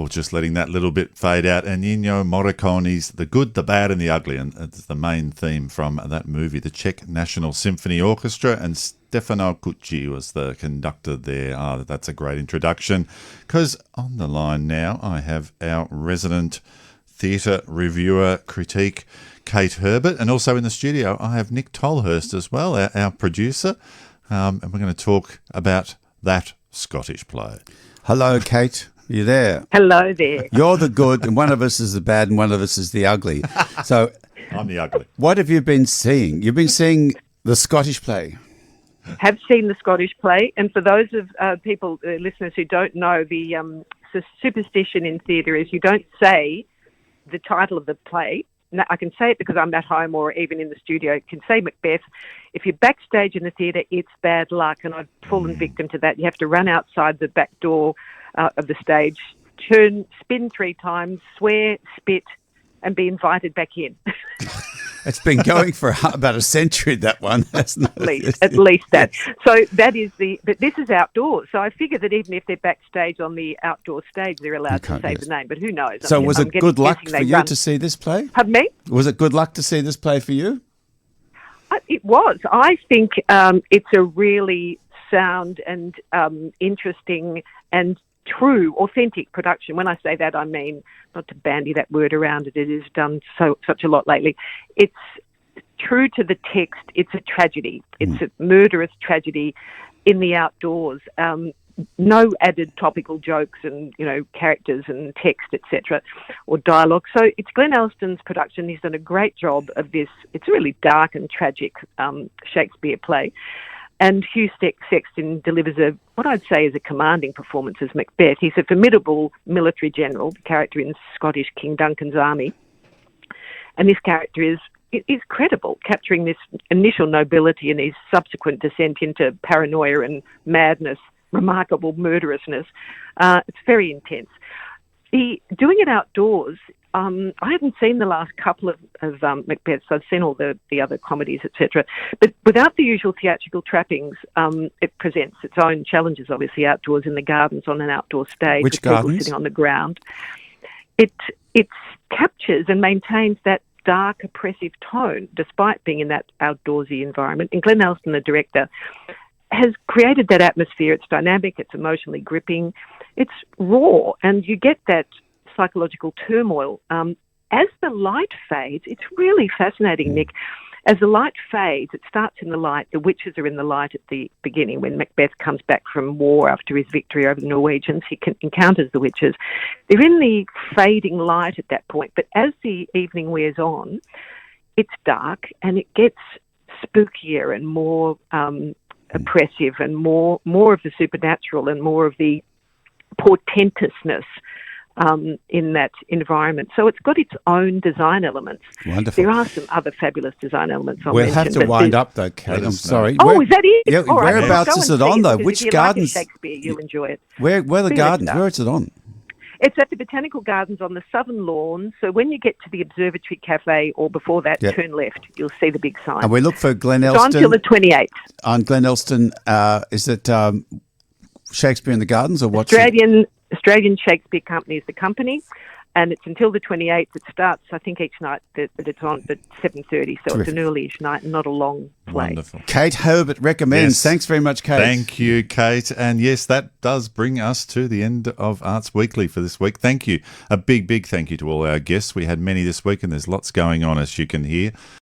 Oh, just letting that little bit fade out. And Ennio Morricone's The Good, the Bad and the Ugly. And it's the main theme from that movie, the Czech National Symphony Orchestra. And Stefano Cucci was the conductor there. That's a great introduction. Because on the line now, I have our resident theatre reviewer critique, Kate Herbert. And also in the studio, I have Nick Tolhurst as well, our producer. And we're going to talk about that Scottish play. Hello, Kate. Are you there? Hello there. You're the good, and one of us is the bad, and one of us is the ugly. So, I'm the ugly. What have you been seeing? You've been seeing the Scottish play. Have seen the Scottish play, and for those of people, listeners who don't know, the superstition in theatre is you don't say the title of the play. Now, I can say it because I'm at home or even in the studio. You can say Macbeth. If you're backstage in the theatre, it's bad luck, and I've fallen victim to that. You have to run outside the back door of the stage, spin 3 times, swear, spit, and be invited back in. It's been going for about a century, that one, hasn't it? At least that. So that is but this is outdoors. So I figure that even if they're backstage on the outdoor stage, they're allowed to say the name, but who knows? So was it good luck for you to see this play? Pardon me? Was it good luck to see this play for you? It was. I think it's a really sound and interesting and true, authentic production. When I say that, I mean, not to bandy that word around it is done such a lot lately. It's true to the text. It's a tragedy. It's a murderous tragedy in the outdoors. No added topical jokes and, characters and text, etc., or dialogue. So it's Glenn Elston's production. He's done a great job of this. It's a really dark and tragic Shakespeare play. And Hugh Sexton delivers what I'd say is a commanding performance as Macbeth. He's a formidable military general, the character in Scottish King Duncan's army. And this character is credible, capturing this initial nobility and his subsequent descent into paranoia and madness, remarkable murderousness. It's very intense. Doing it outdoors, I haven't seen the last couple of Macbeths. I've seen all the other comedies, etc. But without the usual theatrical trappings, it presents its own challenges, obviously, outdoors in the gardens on an outdoor stage. Which with gardens? People sitting on the ground. It captures and maintains that dark, oppressive tone, despite being in that outdoorsy environment. And Glenn Elston, the director, has created that atmosphere. It's dynamic, it's emotionally gripping, it's raw, and you get that psychological turmoil. As the light fades, it's really fascinating, Nick. As the light fades, it starts in the light. The witches are in the light at the beginning when Macbeth comes back from war after his victory over the Norwegians. He encounters the witches. They're in the fading light at that point. But as the evening wears on, it's dark and it gets spookier and more oppressive and more of the supernatural and more of the portentousness in that environment. So it's got its own design elements. Wonderful. There are some other fabulous design elements I'll We'll mention, have to wind up though, Kate. I'm sorry. Oh, is that it? Yeah, All right, whereabouts is it on though? Which gardens? If you like Shakespeare, you'll enjoy it. Where are the gardens? Where is it on? It's at the Botanical Gardens on the southern lawn. So when you get to the Observatory Cafe or before that, turn left. You'll see the big sign. And we look for Glenn It's Elston. on until the 28th. On Glenn Elston, is it Shakespeare in the Gardens or what? Australian Shakespeare Company is the company, and it's until the 28th. It starts, I think, each night that it's on at 7:30, so it's an early-ish night and not a long play. Wonderful. Kate Herbert recommends. Yes. Thanks very much, Kate. Thank you, Kate. And yes, that does bring us to the end of Arts Weekly for this week. Thank you. A big, big thank you to all our guests. We had many this week and there's lots going on, as you can hear.